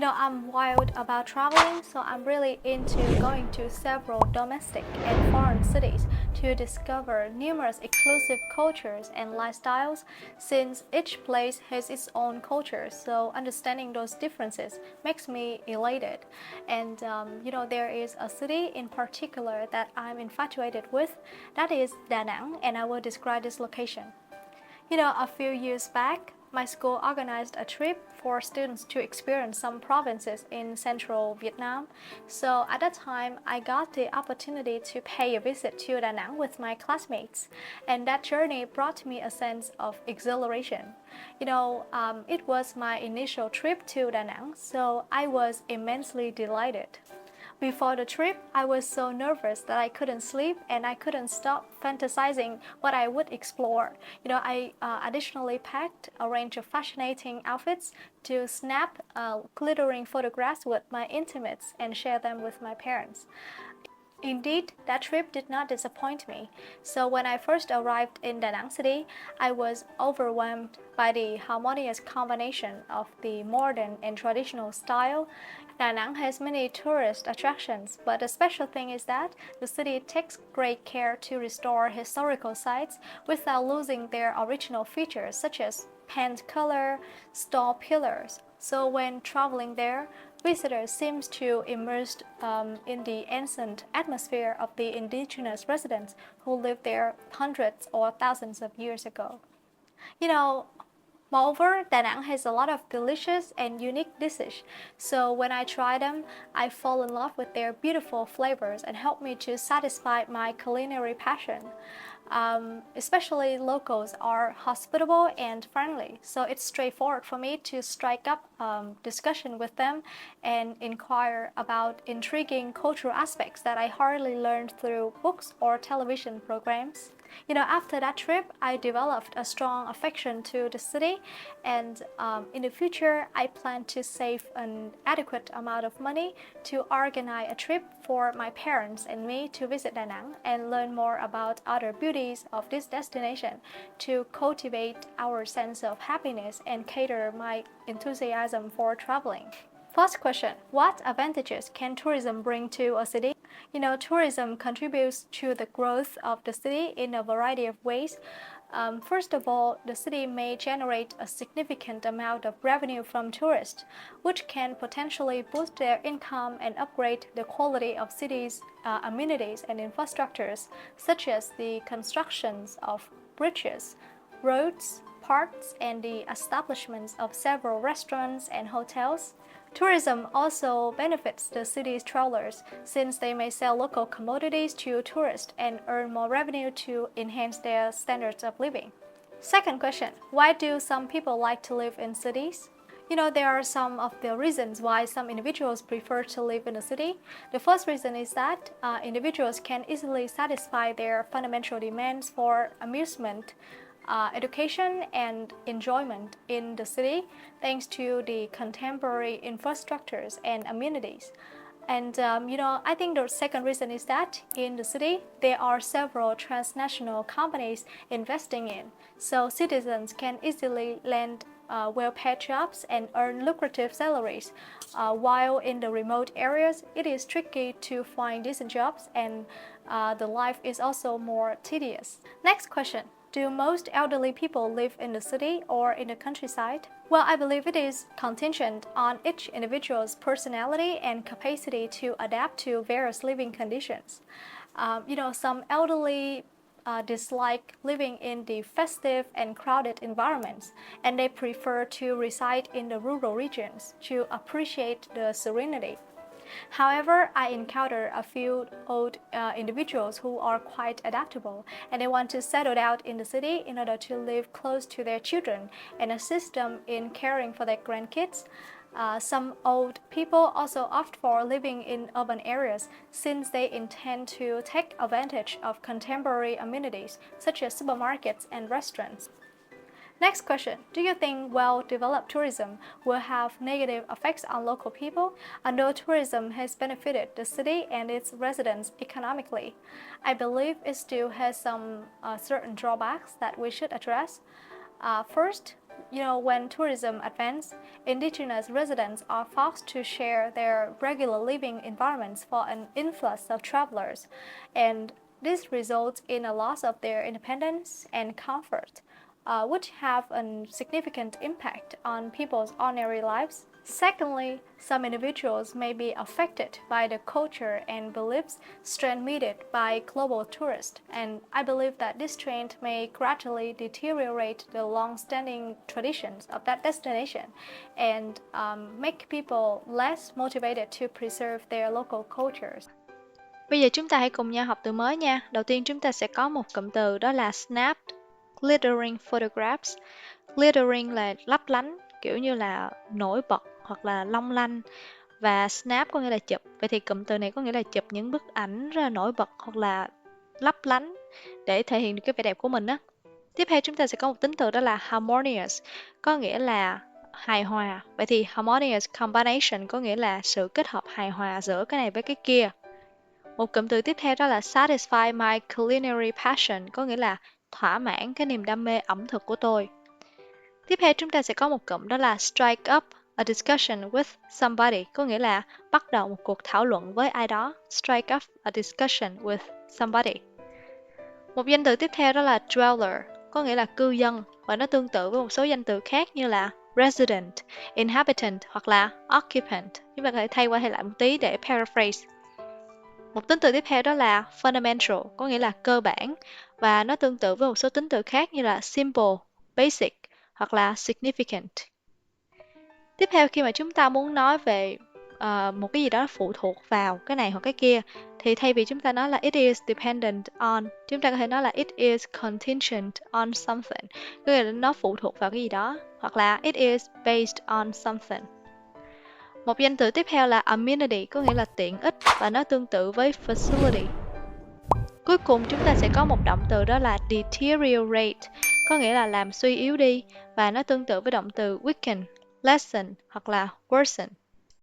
I'm wild about traveling, so I'm really into going to several domestic and foreign cities to discover numerous exclusive cultures and lifestyles, since each place has its own culture. So understanding those differences makes me elated. And there is a city in particular that I'm infatuated with, that is Danang, and I will describe this location. A few years back, my school organized a trip for students to experience some provinces in central Vietnam. So at that time, I got the opportunity to pay a visit to Danang with my classmates. And that journey brought me a sense of exhilaration. It was my initial trip to Danang, so I was immensely delighted. Before the trip, I was so nervous that I couldn't sleep and I couldn't stop fantasizing what I would explore. I additionally packed a range of fascinating outfits to snap glittering photographs with my intimates and share them with my parents. Indeed, that trip did not disappoint me. So when I first arrived in Da Nang City, I was overwhelmed by the harmonious combination of the modern and traditional style. Da Nang has many tourist attractions, but the special thing is that the city takes great care to restore historical sites without losing their original features, such as paint color, stone pillars. So when traveling there, visitors seem to immerse in the ancient atmosphere of the indigenous residents who lived there hundreds or thousands of years ago. Moreover, Da Nang has a lot of delicious and unique dishes, so when I try them, I fall in love with their beautiful flavors and help me to satisfy my culinary passion. Especially locals are hospitable and friendly, so it's straightforward for me to strike up discussion with them and inquire about intriguing cultural aspects that I hardly learned through books or television programs. After that trip, I developed a strong affection to the city, and in the future, I plan to save an adequate amount of money to organize a trip for my parents and me to visit Da Nang and learn more about other beauties of this destination to cultivate our sense of happiness and cater my enthusiasm for traveling. First question, what advantages can tourism bring to a city? Tourism contributes to the growth of the city in a variety of ways. First of all, the city may generate a significant amount of revenue from tourists, which can potentially boost their income and upgrade the quality of cities' amenities and infrastructures, such as the constructions of bridges, roads, parks, and the establishments of several restaurants and hotels. Tourism also benefits the city's travelers, since they may sell local commodities to tourists and earn more revenue to enhance their standards of living. Second question, why do some people like to live in cities? There are some of the reasons why some individuals prefer to live in a city. The first reason is that individuals can easily satisfy their fundamental demands for amusement, education and enjoyment in the city thanks to the contemporary infrastructures and amenities. And I think the second reason is that in the city there are several transnational companies investing in, so citizens can easily land well-paid jobs and earn lucrative salaries, while in the remote areas it is tricky to find decent jobs and the life is also more tedious. Next question. Do most elderly people live in the city or in the countryside? Well, I believe it is contingent on each individual's personality and capacity to adapt to various living conditions. Some elderly dislike living in the festive and crowded environments, and they prefer to reside in the rural regions to appreciate the serenity. However, I encounter a few old individuals who are quite adaptable, and they want to settle down in the city in order to live close to their children and assist them in caring for their grandkids. Some old people also opt for living in urban areas since they intend to take advantage of contemporary amenities such as supermarkets and restaurants. Next question, do you think well-developed tourism will have negative effects on local people? Although tourism has benefited the city and its residents economically, I believe it still has some certain drawbacks that we should address. First, When tourism advances, indigenous residents are forced to share their regular living environments for an influx of travelers, and this results in a loss of their independence and comfort, which have a significant impact on people's ordinary lives. Secondly, some individuals may be affected by the culture and beliefs transmitted by global tourists, and I believe that this trend may gradually deteriorate the long-standing traditions of that destination and make people less motivated to preserve their local cultures. Bây giờ chúng ta hãy cùng nhau học từ mới nha. Đầu tiên chúng ta sẽ có một cụm từ đó là snapped glittering photographs. Glittering là lấp lánh, kiểu như là nổi bật hoặc là long lanh, và snap có nghĩa là chụp. Vậy thì cụm từ này có nghĩa là chụp những bức ảnh rất là nổi bật hoặc là lấp lánh để thể hiện được cái vẻ đẹp của mình á. Tiếp theo chúng ta sẽ có một tính từ đó là harmonious, có nghĩa là hài hòa. Vậy thì harmonious combination có nghĩa là sự kết hợp hài hòa giữa cái này với cái kia. Một cụm từ tiếp theo đó là satisfy my culinary passion, có nghĩa là thỏa mãn cái niềm đam mê ẩm thực của tôi. Tiếp theo chúng ta sẽ có một cụm đó là strike up a discussion with somebody, có nghĩa là bắt đầu một cuộc thảo luận với ai đó. Strike up a discussion with somebody. Một danh từ tiếp theo đó là dweller, có nghĩa là cư dân, và nó tương tự với một số danh từ khác như là resident, inhabitant hoặc là occupant. Chúng ta có thể thay qua thay lại một tí để paraphrase. Một tính từ tiếp theo đó là fundamental, có nghĩa là cơ bản, và nó tương tự với một số tính từ khác như là simple, basic hoặc là significant. Tiếp theo khi mà chúng ta muốn nói về một cái gì đó phụ thuộc vào cái này hoặc cái kia, thì thay vì chúng ta nói là it is dependent on, chúng ta có thể nói là it is contingent on something, có nghĩa là nó phụ thuộc vào cái gì đó, hoặc là it is based on something. Một danh từ tiếp theo là amenity, có nghĩa là tiện ích, và nó tương tự với facility. Cuối cùng chúng ta sẽ có một động từ đó là deteriorate, có nghĩa là làm suy yếu đi, và nó tương tự với động từ weaken, lessen hoặc là worsen.